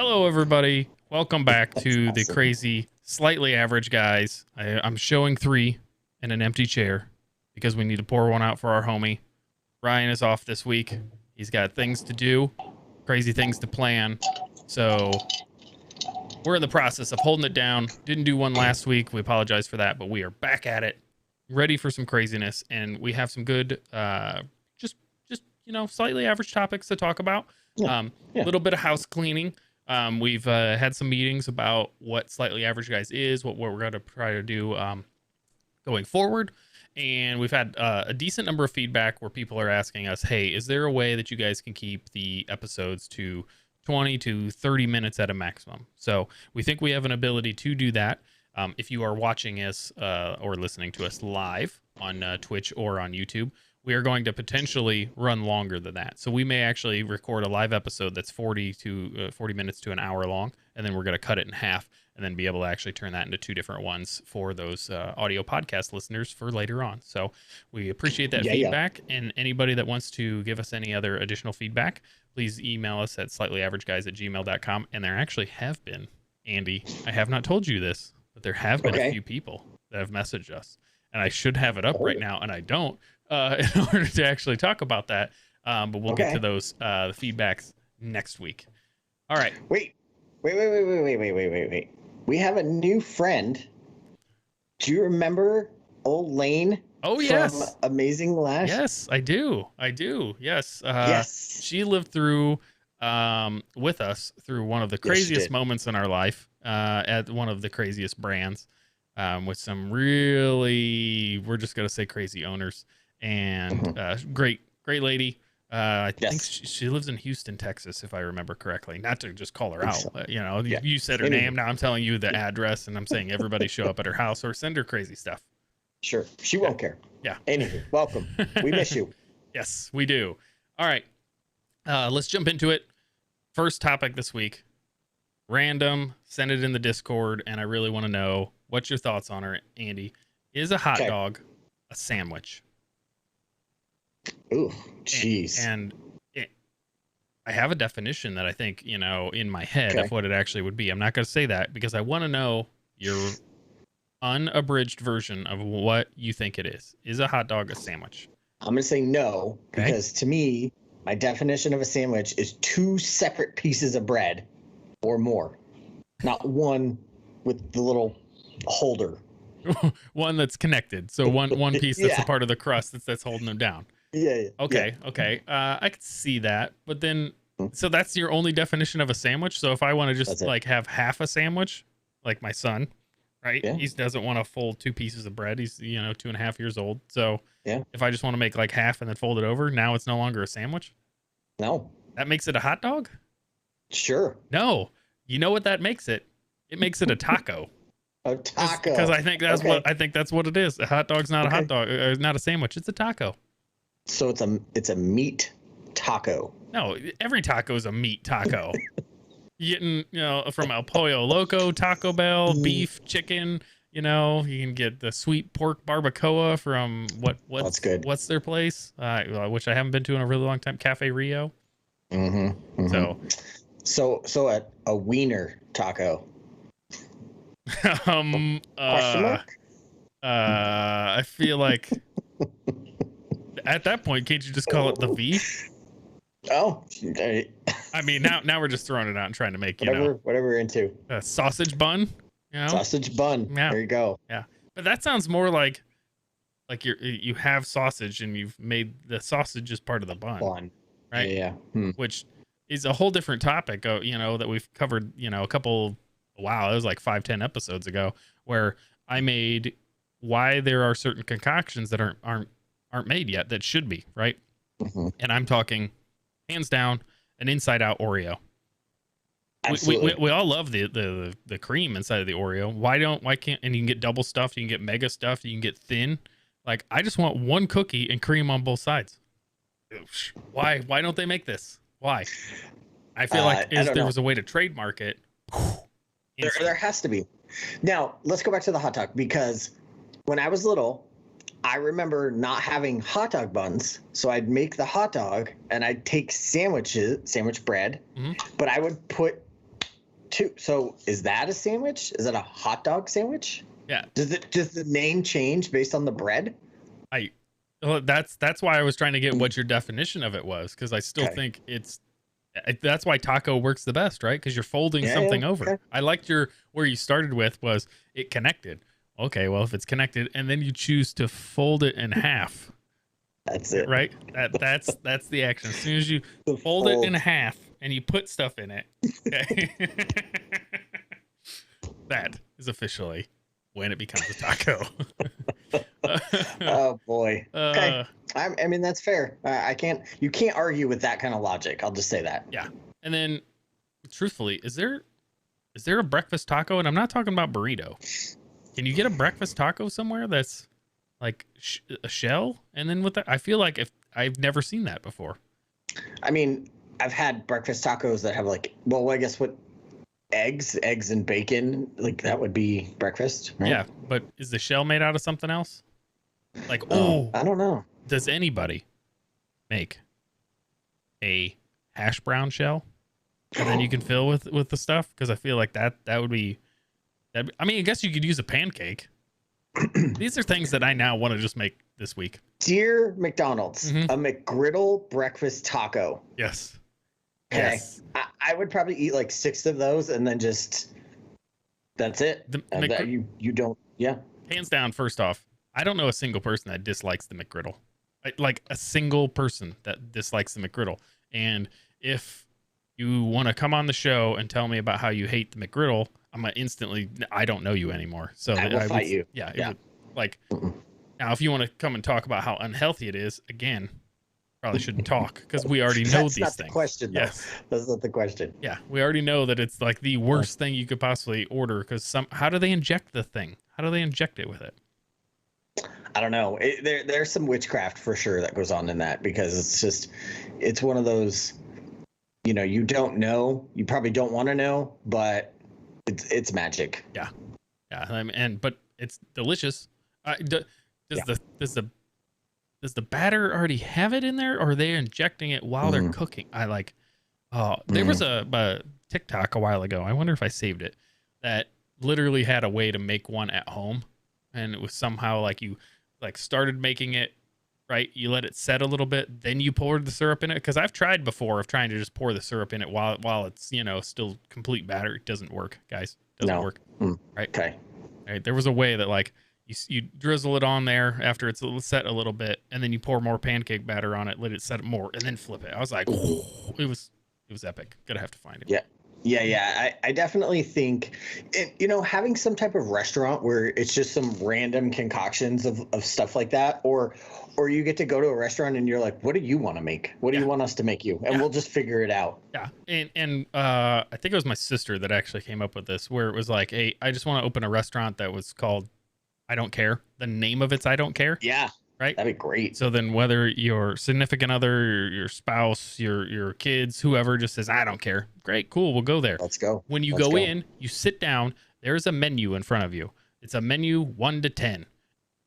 Hello, everybody. Welcome back to the awesome. crazy, slightly average guys. I'm showing 3 in an empty chair because we need to pour one out for our homie. Ryan is off this week. He's got things to do, crazy things to plan. So we're in the process of holding it down. Didn't do one last week. We apologize for that, but we are back at it, ready for some craziness, and we have some good, just slightly average topics to talk about. A little bit of house cleaning. We've had some meetings about what Slightly Average Guys is, what we're going to try to do going forward. And we've had a decent number of feedback where people are asking us, hey, is there a way that you guys can keep the episodes to 20 to 30 minutes at a maximum? So we think we have an ability to do that. If you are watching us or listening to us live on Twitch or on YouTube, we are going to potentially run longer than that. So we may actually record a live episode that's 40 minutes to an hour long, and then we're going to cut it in half and then be able to actually turn that into 2 different ones for those audio podcast listeners for later on. So we appreciate that feedback. And anybody that wants to give us any other additional feedback, please email us at slightlyaverageguys@gmail.com. And there actually have been, Andy, I have not told you this, but there have been a few people that have messaged us. And I should have it up right now, and I don't. In order to actually talk about that. But we'll get to those the feedbacks next week. All right. Wait. We have a new friend. Do you remember old Lane? Oh, yes. From Amazing Lash? Yes, I do. Yes. Yes. She lived through with us through one of the craziest moments in our life at one of the craziest brands with some really, we're just going to say crazy owners. And great lady. I think she lives in Houston, Texas, if I remember correctly. Not to just call her out. So. You said her name. Now I'm telling you the address, and I'm saying everybody show up at her house or send her crazy stuff. Sure. She won't care. Yeah. Anyway, welcome. We miss you. Yes, we do. All right. Let's jump into it. First topic this week. Random. Send it in the Discord, and I really want to know what's your thoughts on her, Andy. Is a hot dog a sandwich? Ooh, jeez. And I have a definition that I think, in my head of what it actually would be. I'm not going to say that because I want to know your unabridged version of what you think it is. Is a hot dog a sandwich? I'm going to say no, because to me, my definition of a sandwich is 2 separate pieces of bread or more. Not one with the little holder. One that's connected. So one piece that's a part of the crust that's holding them down. Yeah. Okay. I could see that, but then, so that's your only definition of a sandwich. So if I want to just have half a sandwich, like my son, right? Yeah. He doesn't want to fold 2 pieces of bread. He's 2.5 years old. So if I just want to make like half and then fold it over, now it's no longer a sandwich. No, that makes it a hot dog. Sure. No, you know what that makes it? It makes it a taco. A taco. Because I think that's what it is. A hot dog's not a hot dog. Not a sandwich. It's a taco. So it's a meat taco. No, every taco is a meat taco. You getting, from El Pollo Loco, Taco Bell, beef, chicken, you can get the sweet pork barbacoa from what's good. What's their place? Which I haven't been to in a really long time. Cafe Rio. So a wiener taco. Question mark? I feel like at that point, can't you just call it the V? Oh, I mean, now we're just throwing it out and trying to make whatever we're into. A sausage bun. Sausage bun. Yeah. There you go. Yeah, but that sounds more like you have sausage and you've made the sausage as part of the bun. Right? Yeah. Which is a whole different topic. That we've covered. A couple. Wow, it was like 5-10 episodes ago where I made why there are certain concoctions that aren't made yet that should be, right? And I'm talking hands down an inside out Oreo. We all love the cream inside of the Oreo. Why can't, and you can get double stuffed, you can get mega stuffed, you can get thin. Like, I just want one cookie and cream on both sides. Why don't they make this? Why? I feel like if there was a way to trademark it. There has to be. Now, let's go back to the hot dog, because when I was little, I remember not having hot dog buns. So I'd make the hot dog and I'd take sandwich bread, but I would put two. So is that a sandwich? Is that a hot dog sandwich? Yeah. Does the name change based on the bread? Well, that's why I was trying to get what your definition of it was, because I still think that's why taco works the best, right? Because you're folding something over. Okay. I liked where you started with was it connected. Okay, well, if it's connected and then you choose to fold it in half. That's it. Right? That's the action. As soon as you fold it in half and you put stuff in it, okay? That is officially when it becomes a taco. Oh boy. Okay. I mean, that's fair. You can't argue with that kind of logic. I'll just say that. Yeah. And then truthfully, is there a breakfast taco? And I'm not talking about burrito. Can you get a breakfast taco somewhere that's like a shell? And then with that, I feel like I've never seen that before. I mean, I've had breakfast tacos that have like, well, I guess what eggs and bacon, like that would be breakfast, right? Yeah, but is the shell made out of something else? Like, I don't know. Does anybody make a hash brown shell and then you can fill with the stuff? Because I feel like that would be. I mean, I guess you could use a pancake. These are things that I now want to just make this week. Dear McDonald's, a McGriddle breakfast taco. Yes. Okay. Yes. I would probably eat like 6 of those and then just that's it. You don't. Yeah. Hands down. First off, I don't know a single person that dislikes the McGriddle. Like a single person that dislikes the McGriddle. And if you want to come on the show and tell me about how you hate the McGriddle, I'm gonna instantly. I don't know you anymore. So I will fight you. Yeah. Now, if you want to come and talk about how unhealthy it is, again, probably shouldn't talk because we already know these things. That's not the question, though. Yes. That's not the question. Yeah, we already know that it's like the worst thing you could possibly order because how do they inject the thing? How do they inject it with it? I don't know. There's some witchcraft for sure that goes on in that because it's one of those, you don't know, you probably don't want to know, but it's magic. Yeah. But it's delicious. Does the batter already have it in there, or are they injecting it while they're cooking? There was a TikTok a while ago. I wonder if I saved it. That literally had a way to make one at home, and it was somehow like you started making it right. You let it set a little bit, then you poured the syrup in it. Because I've tried before of trying to just pour the syrup in it while it's still complete batter. It doesn't work, guys. Doesn't work. Right. Okay. Right. There was a way that you drizzle it on there after it's set a little bit, and then you pour more pancake batter on it, let it set more, and then flip it. I was like, it was epic. Gonna have to find it. Yeah. I definitely think, having some type of restaurant where it's just some random concoctions of stuff like that, or you get to go to a restaurant and you're like, what do you want to make? What do you want us to make you? And we'll just figure it out. Yeah. And I think it was my sister that actually came up with this, where it was like, hey, I just want to open a restaurant that was called I Don't Care. The name of it's I Don't Care. Yeah. Right. That'd be great. So then whether your significant other, your spouse, your kids, whoever just says, I don't care. Great. Cool. We'll go there. Let's go. When you go in, you sit down, there's a menu in front of you. It's a menu 1 to 10.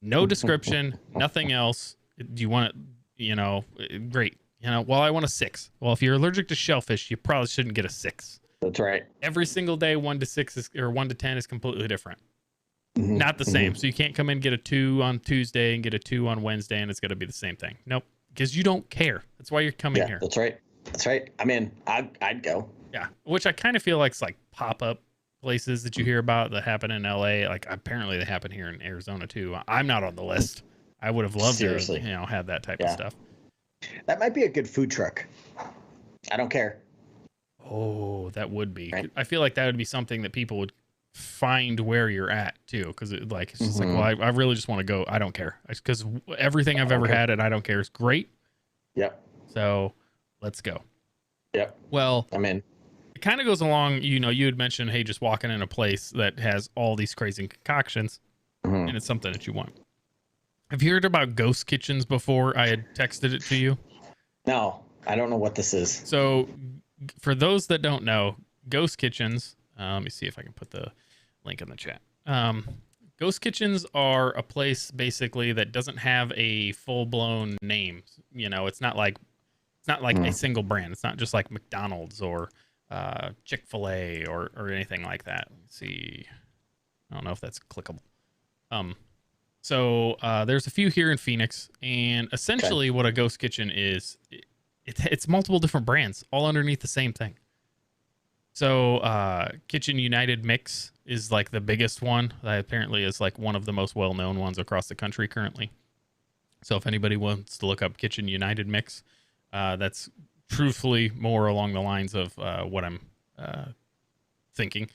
No description, nothing else. Do you want it? Great. Well, I want a 6. Well, if you're allergic to shellfish, you probably shouldn't get a 6. That's right. Every single day, 1 to 6 or 1 to 10 is completely different. Not the same. So you can't come in and get a 2 on Tuesday and get a 2 on Wednesday and it's going to be the same thing. Nope. Because you don't care. That's why you're coming here. That's right. I'm in. I'd go. Yeah. Which I kind of feel like it's like pop-up places that you hear about that happen in LA. Like apparently they happen here in Arizona too. I'm not on the list. I would have loved to have that type of stuff. That might be a good food truck. I don't care. Oh, that would be. Right. I feel like that would be something that people would find where you're at too, because it's just like, well, I really just want to go. I don't care, because everything I've ever had at I Don't Care is great. Yep. So let's go. Yep. Well, I'm in. It kind of goes along. You had mentioned, hey, just walking in a place that has all these crazy concoctions, and it's something that you want. Have you heard about ghost kitchens before? I had texted it to you. No, I don't know what this is. So, for those that don't know, ghost kitchens. Let me see if I can put the link in the chat. Ghost kitchens are a place basically that doesn't have a full-blown name. It's not like a single brand. It's not just like McDonald's or Chick-fil-A or anything like that. Let's see. I don't know if that's clickable. Um, there's a few here in Phoenix, and essentially what a ghost kitchen is, it's multiple different brands all underneath the same thing. So Kitchen United Mix is like the biggest one. That apparently is like one of the most well-known ones across the country currently. So if anybody wants to look up Kitchen United Mix, that's truthfully more along the lines of what I'm thinking.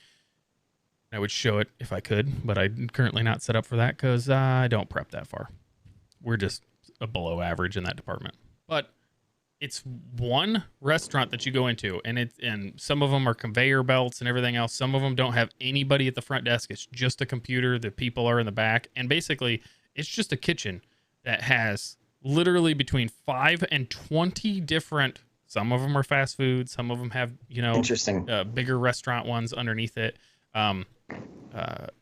I would show it if I could, but I'm currently not set up for that because I don't prep that far. We're just a below average in that department. But it's one restaurant that you go into, and some of them are conveyor belts and everything else. Some of them don't have anybody at the front desk. It's just a computer. The people are in the back, and basically it's just a kitchen that has literally between 5 and 20 different. Some of them are fast food. Some of them have Interesting. Bigger restaurant ones underneath it.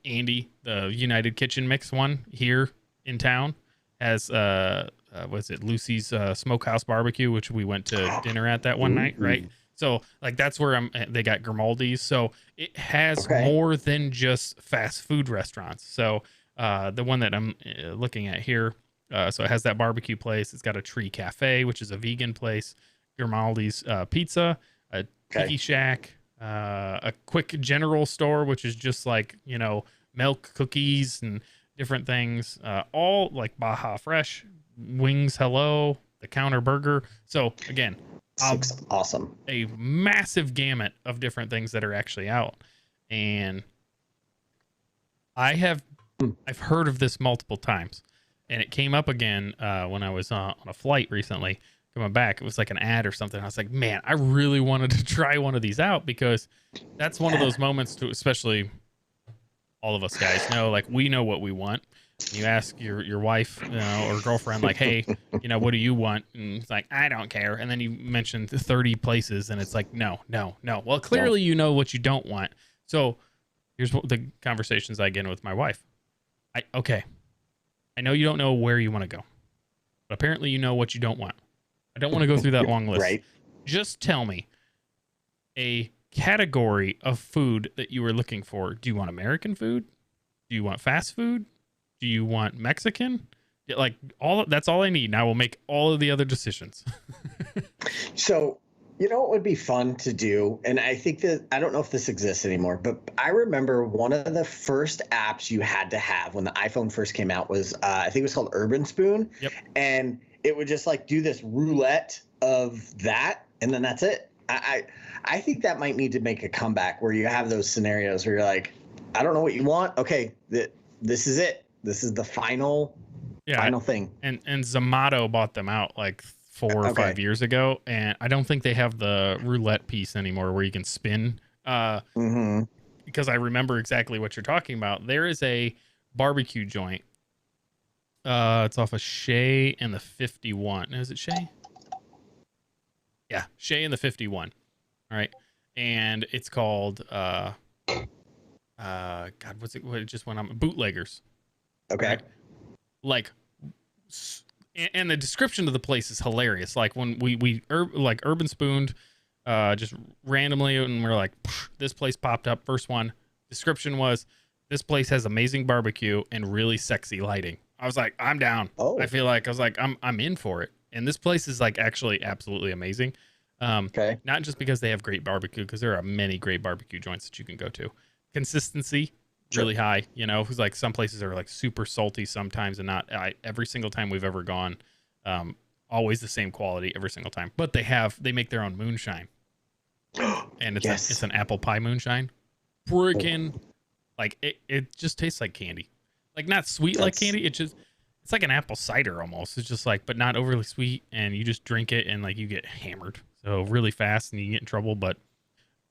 Andy, the United Kitchen Mix one here in town, has was it Lucy's Smokehouse Barbecue, which we went to dinner at that one night, right? So like that's where they got Grimaldi's. So it has more than just fast food restaurants. So the one that I'm looking at here, so it has that barbecue place. It's got a Tree Cafe, which is a vegan place, Grimaldi's Pizza, a Tiki Shack, a quick general store, which is just like, milk, cookies, and different things, all like Baja Fresh, Wings Hello, the Counter Burger. So again, awesome. A massive gamut of different things that are actually out. And I've heard of this multiple times, and it came up again when I was on a flight recently coming back. It was like an ad or something. I was like, man, I really wanted to try one of these out, because that's one of those moments to, especially all of us guys know, like we know what we want. You ask your wife, or girlfriend, like, hey, what do you want? And it's like, I don't care. And then you mentioned 30 places, and it's like, no. Well, clearly you know what you don't want. So here's what the conversations I get in with my wife. I know you don't know where you want to go, but apparently you know what you don't want. I don't want to go through that long list. Right. Just tell me a category of food that you were looking for. Do you want American food? Do you want fast food? Do you want Mexican? Like that's all I need. Now we'll make all of the other decisions. So, what would be fun to do? And I think that, I don't know if this exists anymore, but I remember one of the first apps you had to have when the iPhone first came out was, I think it was called Urban Spoon. Yep. And it would just like do this roulette of that, and then that's it. I think that might need to make a comeback, where you have those scenarios where you're like, I don't know what you want. Okay, this is it. This is the final thing. And Zomato bought them out like 4 or 5 years ago, and I don't think they have the roulette piece anymore where you can spin. Because I remember exactly what you're talking about. There is a barbecue joint. It's off of Shea and the 51. Is it Shea? Yeah, Shea and the 51. All right, and it's called God, what's it? What it just went on? Bootleggers. Okay. Right? Like, and the description of the place is hilarious. Like when we Urban Spooned, just randomly, and we're like, this place popped up. First one, description was, this place has amazing barbecue and really sexy lighting. I was like, I'm down. I feel like I'm in for it. And this place is like actually absolutely amazing. Not just because they have great barbecue, because there are many great barbecue joints that you can go to. Consistency, really high. Who's like, some places are like super salty sometimes, and not every single time we've ever gone. Always the same quality every single time. But they make their own moonshine, and it's an apple pie moonshine. Freaking like it just tastes like candy. Like not sweet like candy. It's like an apple cider almost. It's just like, but not overly sweet, and you just drink it and like you get hammered so really fast and you get in trouble. But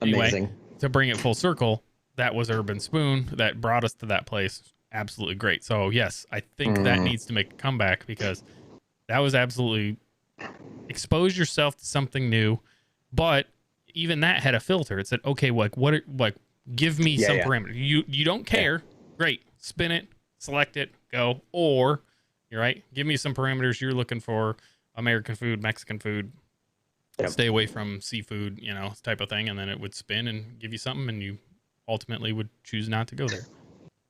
anyway, to bring it full circle, that was Urban Spoon that brought us to that place. Absolutely great. So yes, I think that needs to make a comeback, because that was absolutely, expose yourself to something new. But even that had a filter. It said, okay, give me some parameter. You don't care. Great. Spin it, select it, go. Or you're right. Give me some parameters you're looking for: American food, Mexican food, Yep. stay away from seafood, you know, type of thing, and then it would spin and give you something, and you ultimately would choose not to go there.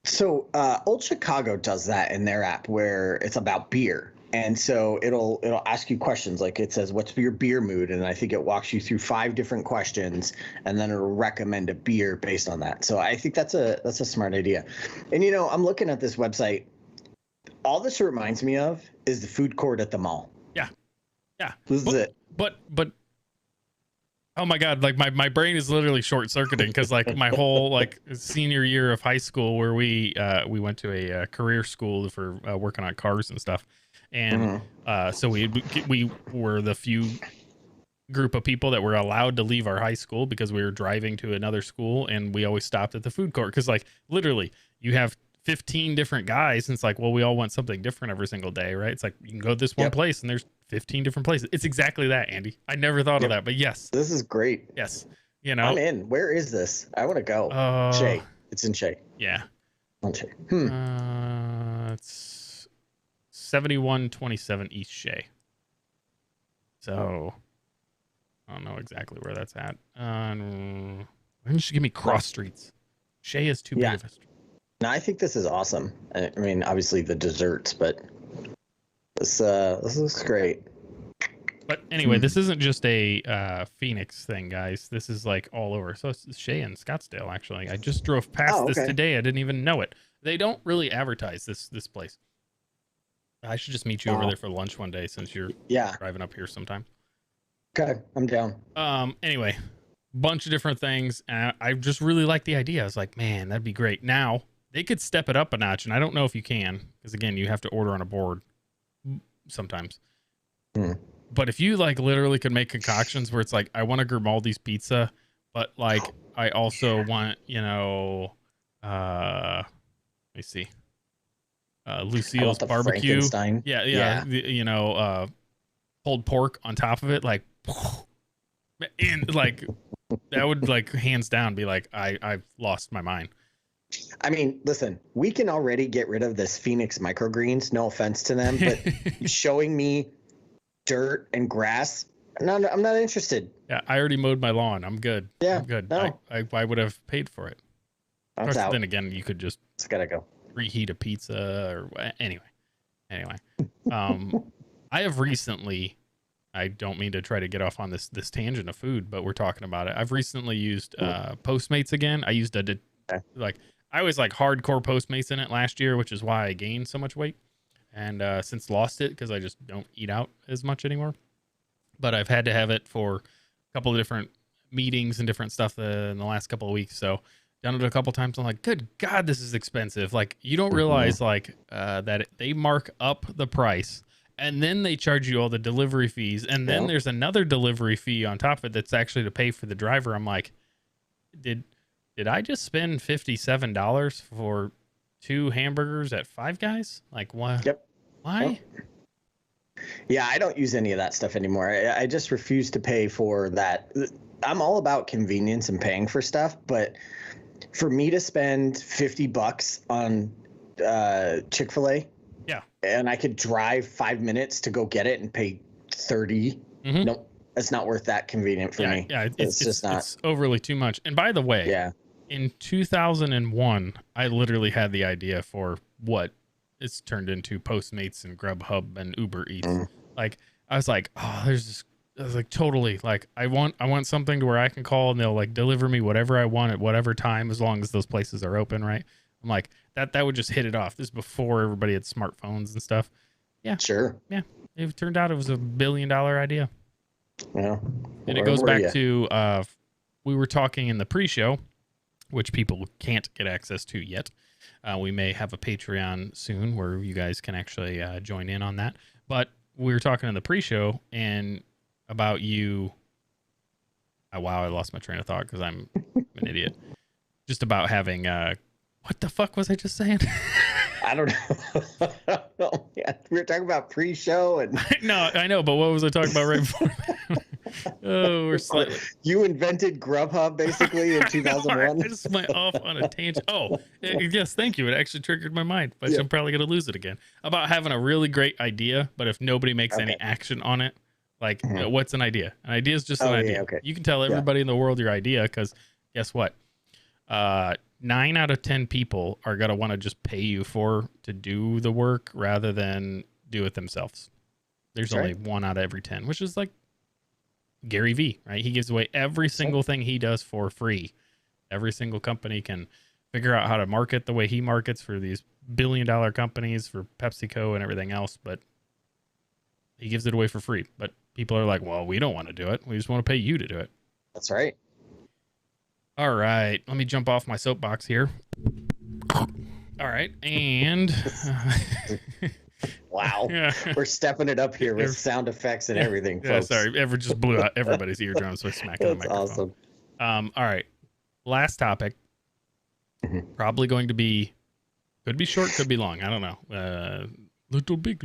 So Old Chicago does that in their app where it's about beer. And so it'll ask you questions like it says, what's your beer mood? And I think it walks you through 5 different questions, and then it'll recommend a beer based on that. So I think that's a smart idea. And, you know, I'm looking at this website. All this reminds me of is the food court at the mall. Yeah. Yeah. This is it. But oh my God, like my brain is literally short circuiting because like my whole like senior year of high school where we went to a career school for working on cars and stuff. And so we were the few group of people that were allowed to leave our high school because we were driving to another school, and we always stopped at the food court because like literally you have 15 different guys, and it's like, well, we all want something different every single day, right? It's like you can go to this one place and there's 15 different places. It's exactly that, Andy. I never thought of that, but yes, this is great. Yes, you know, I'm in. Where is this? I want to go. Shea. It's in Shea. Yeah. On Shea. It's 7127 East Shea. So I don't know exactly where that's at. Why don't you give me cross streets? Shea is too big of a street. No, I think this is awesome. I mean, obviously the desserts, but this looks great. But anyway, this isn't just a Phoenix thing, guys. This is like all over. So it's Shea and Scottsdale, actually. I just drove past this today. I didn't even know it. They don't really advertise this place. I should just meet you over there for lunch one day since you're driving up here sometime. Okay, I'm down. Anyway, bunch of different things. And I just really like the idea. I was like, man, that'd be great. Now, they could step it up a notch, and I don't know if you can, because again, you have to order on a board sometimes. But if you like literally could make concoctions where it's like, I want a Grimaldi's pizza, but like I also want, you know, let me see, Lucille's barbecue. Yeah. You know, pulled pork on top of it, like, and like that would like hands down be like, I've lost my mind. I mean, listen, we can already get rid of this Phoenix microgreens. No offense to them, but showing me dirt and grass, no, I'm not interested. Yeah, I already mowed my lawn. I'm good. Yeah, I'm good. No. I would have paid for it. Of course, then again, you could just gotta go reheat a pizza or anyway. I have recently. I don't mean to try to get off on this tangent of food, but we're talking about it. I've recently used Postmates again. I used I was like hardcore Postmates in it last year, which is why I gained so much weight. And since lost it because I just don't eat out as much anymore. But I've had to have it for a couple of different meetings and different stuff in the last couple of weeks. So done it a couple times. I'm like, good God, this is expensive. Like you don't realize like that they mark up the price and then they charge you all the delivery fees. And then there's another delivery fee on top of it that's actually to pay for the driver. I'm like, did I just spend $57 for 2 hamburgers at Five Guys? Like what? Yep. Why? Yeah, I don't use any of that stuff anymore. I just refuse to pay for that. I'm all about convenience and paying for stuff, but for me to spend $50 on Chick-fil-A, and I could drive 5 minutes to go get it and pay 30. Nope, it's not worth that convenient for me. Yeah, it's just not. It's overly too much. And by the way, in 2001, I literally had the idea for what it's turned into Postmates and Grubhub and Uber Eats. Like I was like, oh, I was like totally like I want something to where I can call and they'll like deliver me whatever I want at whatever time as long as those places are open, right? I'm like that would just hit it off. This is before everybody had smartphones and stuff. Yeah, sure. Yeah, it turned out it was $1 billion idea. Yeah, and it goes back to we were talking in the pre-show, which people can't get access to yet. We may have a Patreon soon where you guys can actually join in on that. But we were talking in the pre-show and about you. Wow, I lost my train of thought because I'm an idiot. Just about having what the fuck was I just saying? I don't know. Yeah, we were talking about pre-show and no, I know, but what was I talking about right before? Oh, we're slightly. You invented Grubhub basically in 2001. I just went off on a tangent. Oh, yes, thank you. It actually triggered my mind, but I'm probably gonna lose it again. About having a really great idea, but if nobody makes any action on it, Like, Mhm. what's an idea? An idea is just an Oh, idea. yeah, okay. You can tell Yeah. everybody in the world your idea because guess what? 9 out of 10 people are going to want to just pay you to do the work rather than do it themselves. There's That's only right. 1 out of every 10, which is like Gary Vee, right? He gives away every single thing he does for free. Every single company can figure out how to market the way he markets for these billion-dollar companies, for PepsiCo and everything else, but he gives it away for free. But people are like, well, we don't want to do it. We just want to pay you to do it. That's right. All right. Let me jump off my soapbox here. All right. And Wow. yeah. We're stepping it up here with sound effects and everything, Yeah, folks. sorry. Just blew out everybody's eardrums by smacking the That's microphone. awesome. All right. Last topic. Mhm. Probably going to be, could be short, could be long. I don't know. Little big.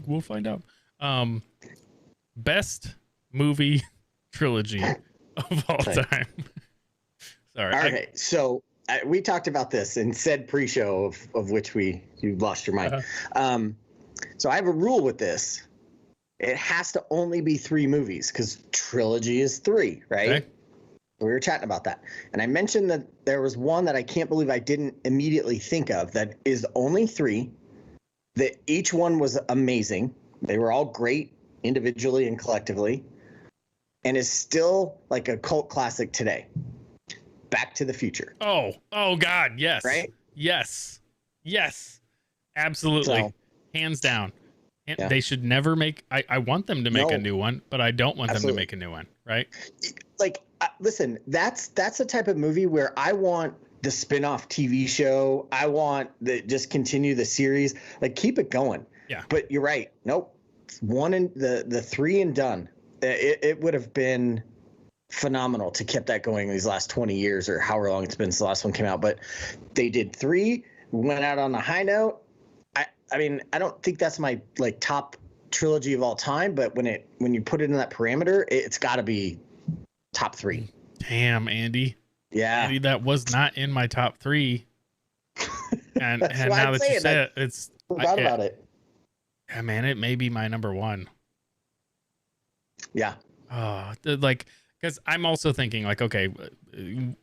We'll find out. Best movie trilogy of all time. Sorry. Okay, so we talked about this in said pre-show of which you lost your mind. So I have a rule with this. It has to only be 3 movies because trilogy is 3, right? Okay. We were chatting about that. And I mentioned that there was one that I can't believe I didn't immediately think of that is only 3, that each one was amazing. They were all great individually and collectively, and is still like a cult classic today. Back to the Future. Oh God, yes. Right? Yes. Absolutely. So, hands down. Yeah. They should never make, I want them to make a No. new one, but I don't want them to Absolutely. make a new one, right? Like, listen, that's the type of movie where I want the spin-off TV show. I want just continue the series. Like, keep it going. Yeah. But you're right. Nope. One and the 3 and done. It would have been phenomenal to keep that going these last 20 years or however long it's been since the last one came out. But they did 3, went out on a high note. I mean, I don't think that's my like top trilogy of all time, but when you put it in that parameter, it's got to be top 3. Damn, Andy. Yeah. Andy, that was not in my top 3. And That's and why now I'm that you saying, say like, it, it's forgot about it. Yeah, man, it may be my number 1. Yeah. Oh, like, because I'm also thinking like, okay,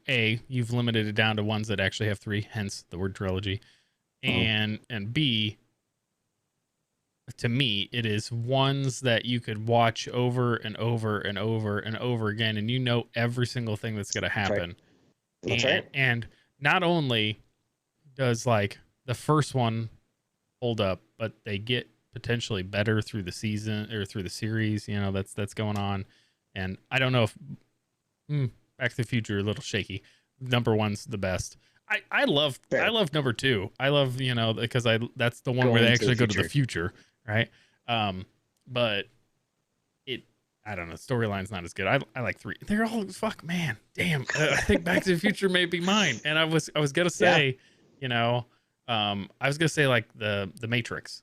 A, you've limited it down to ones that actually have 3, hence the word trilogy, and B, to me, it is ones that you could watch over and over and over and over again, and you know every single thing that's going to happen. That's right. And not only does like the first one hold up, but they get potentially better through the season or through the series, you know, that's going on. And I don't know if Back to the Future a little shaky. Number 1's the best. I love number 2. I love, you know, because that's the one where they actually go to the future, right? But I don't know, storyline's not as good. I like 3. They're all man. Damn. I think Back to the Future may be mine. And I was gonna say, you know, I was gonna say like the Matrix.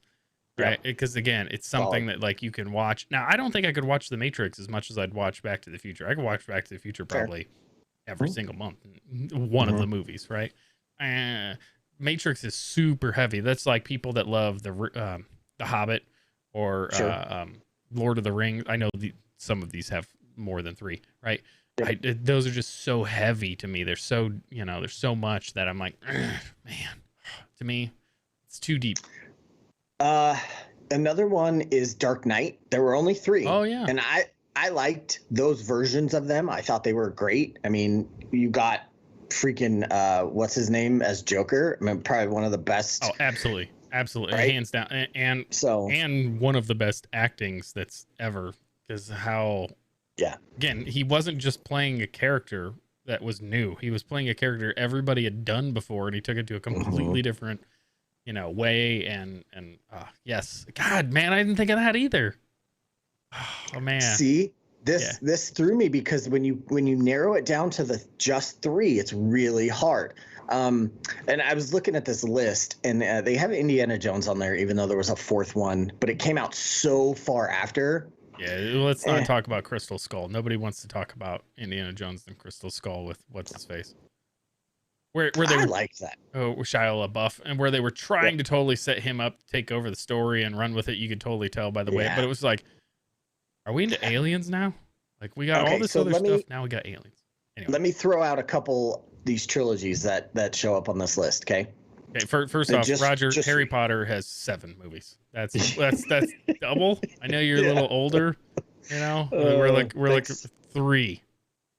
Right, because again, it's something that like you can watch. Now, I don't think I could watch The Matrix as much as I'd watch Back to the Future. I could watch Back to the Future probably every single month, one of the movies, right? Matrix is super heavy. That's like people that love the Hobbit or Lord of the Rings. I know some of these have more than 3, right? Those are just so heavy to me. They're so, you know, there's so much that I'm like, man, to me, it's too deep. Another one is Dark Knight. There were only 3. Oh yeah. And I liked those versions of them. I thought they were great. I mean, you got freaking what's his name as Joker? I mean, probably one of the best. Oh, absolutely. Right? Hands down. And one of the best actings that's ever, because again, he wasn't just playing a character that was new. He was playing a character everybody had done before, and he took it to a completely different, you know, way. And yes, God, man, I didn't think of that either. Oh man. See, this threw me because when you narrow it down to the just 3, it's really hard. And I was looking at this list, and they have Indiana Jones on there, even though there was a 4th one, but it came out so far after. Yeah, let's not talk about Crystal Skull. Nobody wants to talk about Indiana Jones and Crystal Skull with what's his face. Where they were like that. Oh, Shia LaBeouf, and where they were trying to totally set him up to take over the story and run with it. You could totally tell by the way, but it was like, Are we into aliens now? Like we got all Okay, this so other stuff. Now we got aliens. Anyway. let me throw out a couple these trilogies that show up on this list. Okay. Okay. First off, Roger, Harry Potter has 7 movies. That's double. I know you're a little older. You know, we're like 3.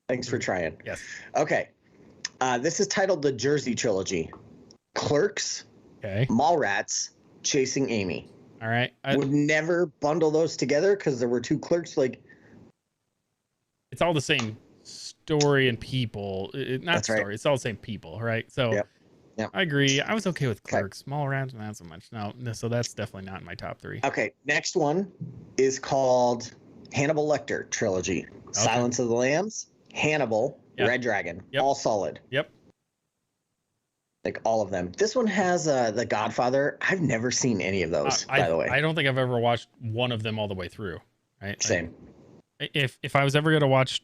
Thanks for trying. Yes. Okay. This is titled the Jersey Trilogy. Clerks. Okay. Mallrats. Chasing Amy. All right. I would never bundle those together because there were 2 clerks. Like, it's all the same story and people. Not story. Right. It's all the same people, right? So yep. I agree. I was okay with Clerks. Mallrats, not so much. No, so that's definitely not in my top 3. Okay. Next one is called Hannibal Lecter Trilogy. Okay. Silence of the Lambs, Hannibal, Red Dragon. Yep. All solid. Yep. Like all of them. This one has The Godfather. I've never seen any of those, by the way. I don't think I've ever watched one of them all the way through. Right? Same. Like, if I was ever going to watch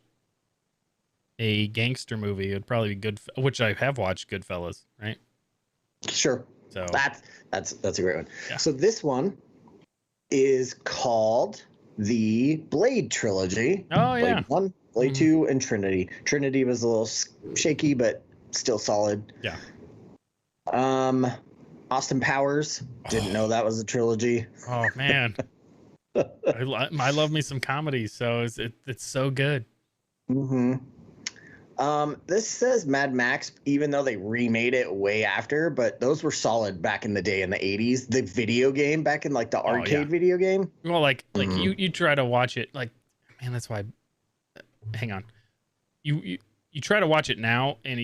a gangster movie, it would probably be good, which I have watched, Goodfellas, right? Sure. So that's a great one. Yeah. So this one is called the Blade Trilogy. Oh, yeah. Blade 1, Blade 2, and Trinity. Trinity was a little shaky, but still solid. Yeah. Austin Powers. Didn't know that was a trilogy. Oh, man. I love me some comedy, so it's so good. Mm-hmm. This says Mad Max, even though they remade it way after, but those were solid back in the day in the 80s. The video game back in like the arcade video game. Well, like you try to watch it, like, man, that's why. Hang on, you try to watch it now, and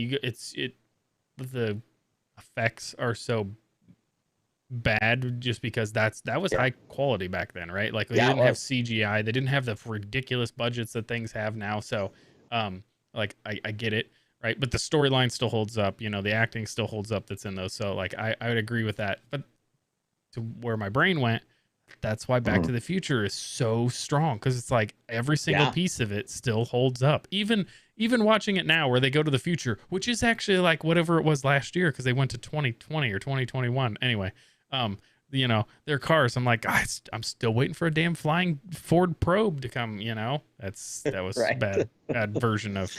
the effects are so bad just because that was high quality back then, right? Like they didn't have CGI, they didn't have the ridiculous budgets that things have now. So, like I get it, right? But the storyline still holds up, you know, the acting still holds up that's in those. So like I would agree with that. But to where my brain went, that's why Back to the Future is so strong, because it's like every single piece of it still holds up. Even watching it now where they go to the future, which is actually like whatever it was last year, because they went to 2020 or 2021. Anyway, you know, their cars, I'm like, I'm still waiting for a damn flying Ford Probe to come, you know. That was right. bad version of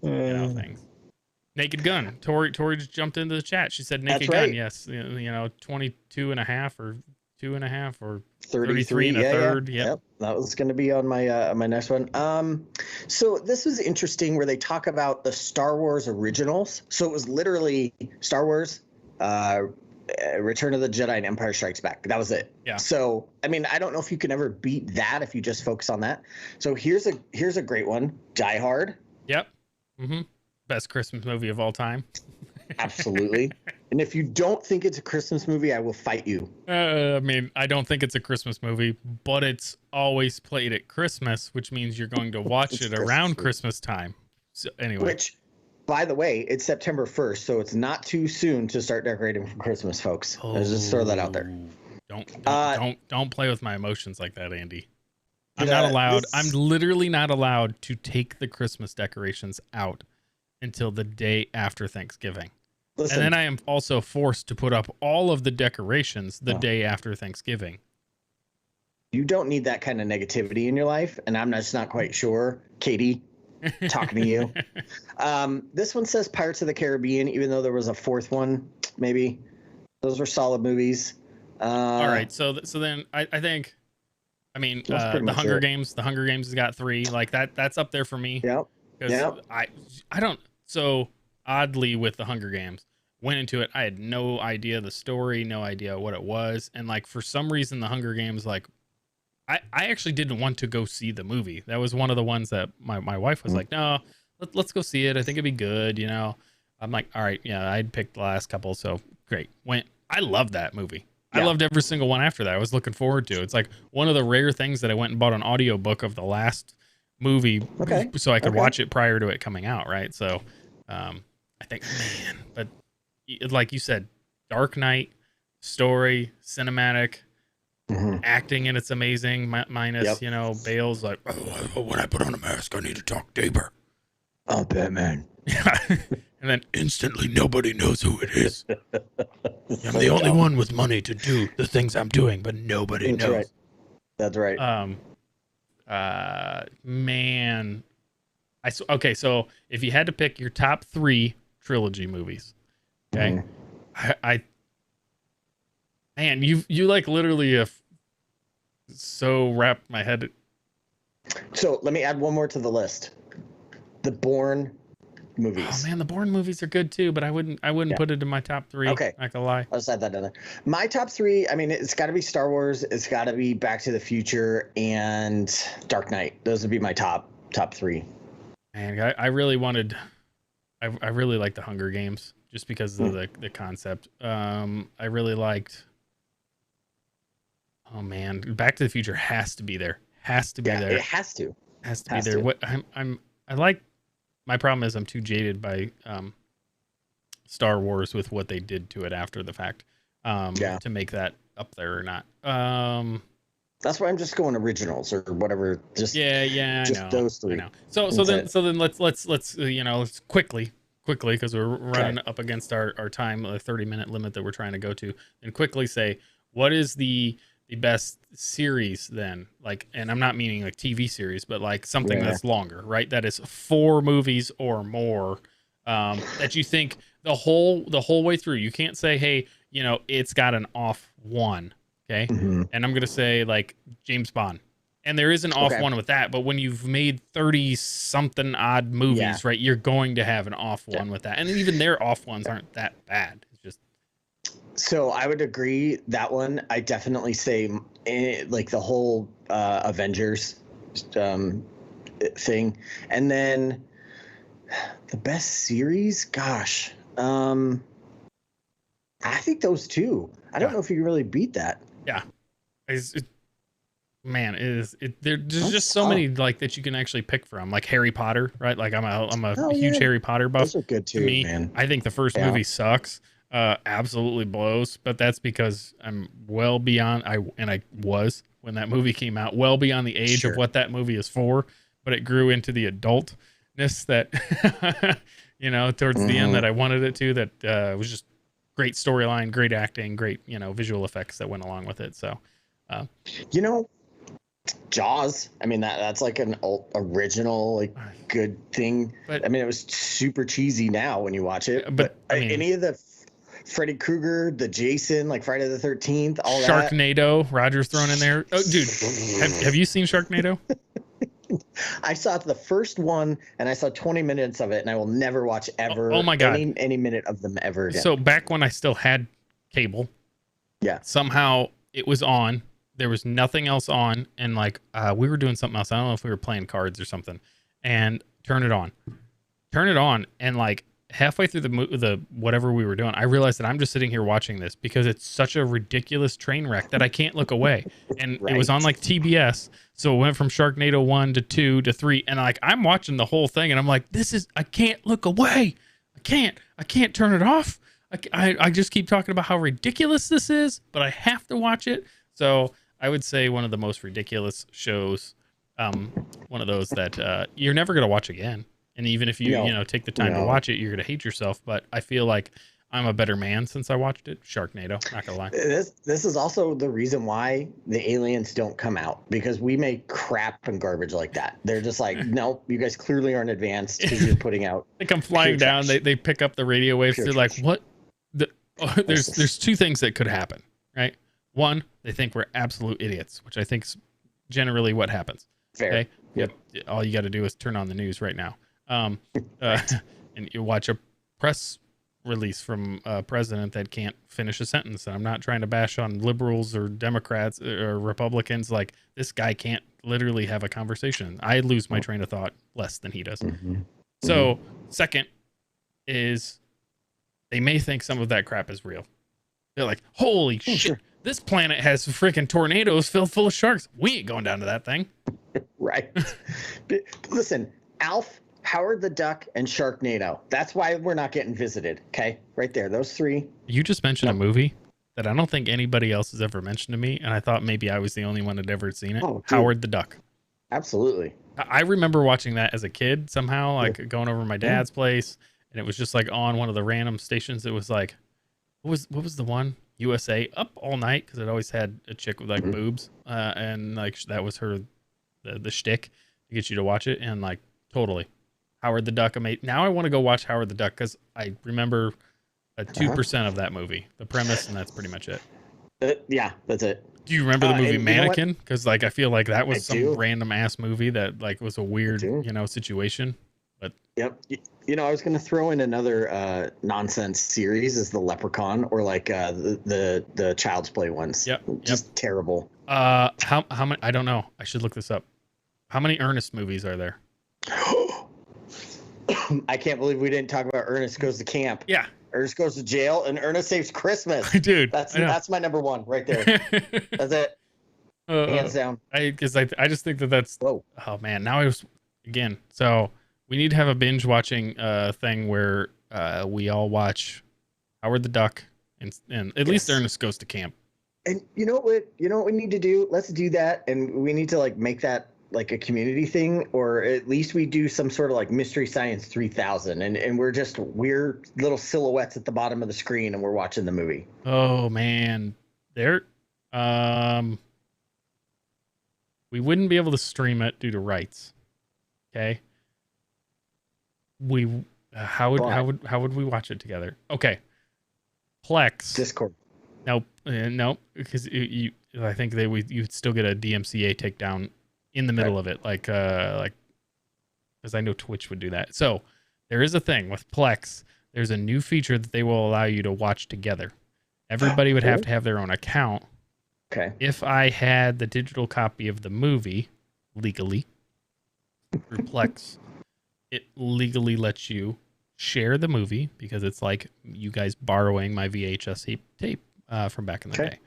you know things. Naked Gun. Tori just jumped into the chat. She said Naked Gun, yes. You know, 22 and a half or 2.5 or 33 and a third. Yep. That was going to be on my next one. So this was interesting where they talk about the Star Wars originals. So it was literally Star Wars, Return of the Jedi, and Empire Strikes Back. That was it. Yeah. So I mean, I don't know if you can ever beat that if you just focus on that. So here's a great one. Die Hard. Yep. Mm-hmm. Best Christmas movie of all time. Absolutely. And if you don't think it's a Christmas movie, I will fight you. I mean, I don't think it's a Christmas movie, but it's always played at Christmas, which means you're going to watch it around Christmas time. So anyway. Which, by the way, it's September 1st, so it's not too soon to start decorating for Christmas, folks. Let's just throw that out there. Don't play with my emotions like that, Andy. I'm not allowed. I'm literally not allowed to take the Christmas decorations out until the day after Thanksgiving. Listen, and then I am also forced to put up all of the decorations the day after Thanksgiving. You don't need that kind of negativity in your life, and I'm just not quite sure. Katie, talking to you. This one says Pirates of the Caribbean, even though there was a 4th one, maybe. Those were solid movies. All right, so then I think, I mean, the Hunger Games. The Hunger Games has got 3. Like that's up there for me. Yep. Because I don't. So oddly, with the Hunger Games, went into it, I had no idea the story, no idea what it was, and like for some reason, the Hunger Games, like I actually didn't want to go see the movie. That was one of the ones that my wife was like, no, let's go see it. I think it'd be good, you know. I'm like, all right, yeah. I'd picked the last couple, so great. Went. I loved that movie. Yeah. I loved every single one after that. I was looking forward to it. It's like one of the rare things that I went and bought an audiobook of the last movie so I could watch it prior to it coming out, right? So I think, man, but like you said, Dark Knight, story, cinematic, acting, and it's amazing, minus you know, Bale's like, oh, when I put on a mask I need to talk deeper. Oh, Batman. Yeah. And then instantly nobody knows who it is. I'm the only one with money to do the things I'm doing, but nobody knows. Right. That's right. Man, okay. So if you had to pick your top 3 trilogy movies, okay, I man, you like literally have so wrapped my head. So let me add one more to the list. The Bourne movies. Oh man, the Bourne movies are good too, but I wouldn't put it in my top 3. Okay. Not gonna lie. I'll just add that down there. My top 3, I mean, it's got to be Star Wars, it's got to be Back to the Future, and Dark Knight. Those would be my top 3. Man, I really wanted, I really liked the Hunger Games just because of the concept. I really liked. Oh man, Back to the Future has to be there. Has to be there. It has to. Has to be there. What I like. My problem is I'm too jaded by Star Wars with what they did to it after the fact. To make that up there or not. That's why I'm just going originals or whatever. Just I know. Those 3. I know. So then let's let's quickly because we're running up against our time, the 30-minute limit that we're trying to go to, and quickly say what is the best series then, like, and I'm not meaning like TV series, but like something that's longer, right? That is 4 movies or more, that you think the whole way through. You can't say, hey, it's got an off one, okay? And I'm gonna say like James Bond, and there is an off one with that, but when you've made 30 something odd movies, right, you're going to have an off one with that, and even their off ones aren't that bad. It's just. So I would agree that one. I definitely say like the whole Avengers thing, and then the best series. Gosh, I think those 2. I don't know if you can really beat that. Yeah, there's just so many like that you can actually pick from, like Harry Potter, right? Like I'm a huge Harry Potter buff. Those are good too, man. I think the first movie sucks. Absolutely blows, but that's because I'm well beyond I was when that movie came out, well beyond the age of what that movie is for, but it grew into the adultness that towards the end that I wanted it to, that was just great storyline, great acting, great visual effects that went along with it. So Jaws, I mean that's like an original like good thing, but I mean it was super cheesy now when you watch it, but I mean, any of the Freddy Krueger, the Jason, like Friday the 13th, all that. Sharknado, Roger's thrown in there. Oh, dude, have you seen Sharknado? I saw the first one, and I saw 20 minutes of it, and I will never watch ever. Oh my god, any minute of them ever again. So back when I still had cable, somehow it was on. There was nothing else on, and like we were doing something else. I don't know if we were playing cards or something, and turn it on, and like. Halfway through the whatever we were doing, I realized that I'm just sitting here watching this because it's such a ridiculous train wreck that I can't look away. And it was on like TBS, so it went from Sharknado 1 to 2 to 3, and like I'm watching the whole thing, and I'm like, I can't look away. I can't turn it off. I just keep talking about how ridiculous this is, but I have to watch it. So I would say one of the most ridiculous shows, one of those that you're never gonna watch again. And even if you take the time to watch it, you're gonna hate yourself. But I feel like I'm a better man since I watched it. Sharknado, not gonna lie. This is also the reason why the aliens don't come out, because we make crap and garbage like that. They're just like, no, you guys clearly aren't advanced because you're putting out. They come flying down. They pick up the radio waves. They're like, what? There's 2 things that could happen, right? One, they think we're absolute idiots, which I think is generally what happens. Fair. Okay? Yep. All you got to do is turn on the news right now. And you watch a press release from a president that can't finish a sentence. And I'm not trying to bash on liberals or Democrats or Republicans. Like, this guy can't literally have a conversation. I lose my train of thought less than he does. So second is they may think some of that crap is real. They're like, holy shit, this planet has freaking tornadoes filled full of sharks. We ain't going down to that thing. Right. But listen, Alf, Howard the Duck, and Sharknado. That's why we're not getting visited. Okay, right there. Those 3. You just mentioned a movie that I don't think anybody else has ever mentioned to me, and I thought maybe I was the only one that ever seen it. Howard the Duck. Absolutely. I remember watching that as a kid somehow, like going over to my dad's place, and it was just like on one of the random stations. It was like, what was the one? USA, Up All Night, because it always had a chick with like boobs, and like that was her the shtick to get you to watch it, and like totally, Howard the Duck. Now I want to go watch Howard the Duck because I remember a 2% of that movie, the premise, and that's pretty much it. Yeah, that's it. Do you remember the movie Mannequin? Because like I feel like that was some do. random ass movie that like was a weird situation. But yep, I was gonna throw in another nonsense series is the Leprechaun or like the Child's Play ones. Yep, just terrible. How many? I don't know. I should look this up. How many Ernest movies are there? I can't believe we didn't talk about Ernest Goes to Camp. Yeah. Ernest Goes to Jail and Ernest Saves Christmas. Dude, that's my number one right there. That's it. Hands down. Because I just think that's. Whoa. Oh man, now I was again. So we need to have a binge watching thing where we all watch Howard the Duck and at least Ernest Goes to Camp. And you know what we need to do? Let's do that, and we need to like make that like a community thing, or at least we do some sort of like Mystery Science 3000, and we're just weird little silhouettes at the bottom of the screen, and we're watching the movie. Oh man, we wouldn't be able to stream it due to rights. Okay. How would we watch it together? Okay. Plex. Discord. Nope. Nope. Because I think you'd still get a DMCA takedown in the middle of it, like because I know Twitch would do that. So there is a thing with Plex. There's a new feature that they will allow you to watch together. Everybody would have to have their own account. Okay. If I had the digital copy of the movie legally through Plex, it legally lets you share the movie because it's like you guys borrowing my VHS tape from back in the day.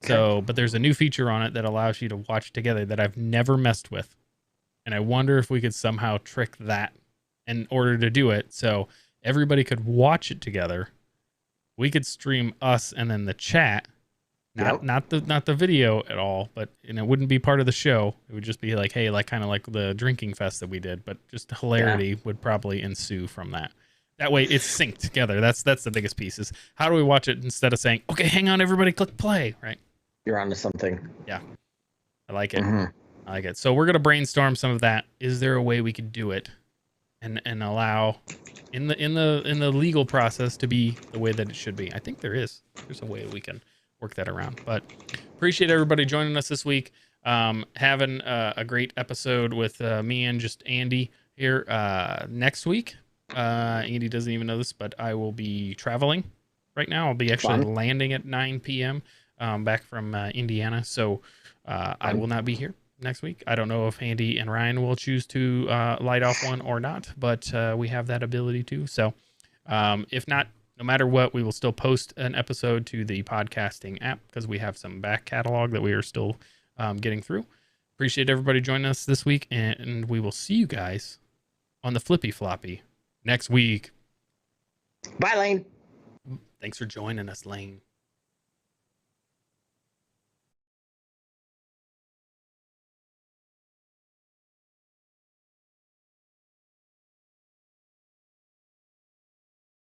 So, but there's a new feature on it that allows you to watch together that I've never messed with. And I wonder if we could somehow trick that in order to do it. So everybody could watch it together. We could stream us and then the chat, not the video at all, but it wouldn't be part of the show. It would just be like, hey, like kind of like the drinking fest that we did, but just hilarity would probably ensue from that. That way it's synced together. That's the biggest piece is how do we watch it instead of saying, okay, hang on, everybody click play, right? You're onto something. Yeah. I like it. I like it. So we're going to brainstorm some of that. Is there a way we could do it and allow in the legal process to be the way that it should be? I think there is. There's a way we can work that around. But appreciate everybody joining us this week. Having a great episode with me and just Andy here next week. Andy doesn't even know this, but I will be traveling right now. I'll be actually landing at 9 p.m. Back from Indiana. So I will not be here next week. I don't know if Andy and Ryan will choose to light off one or not, but we have that ability to. So if not, no matter what, we will still post an episode to the podcasting app because we have some back catalog that we are still getting through. Appreciate everybody joining us this week, and we will see you guys on the Flippy Floppy next week. Bye, Lane. Thanks for joining us, Lane.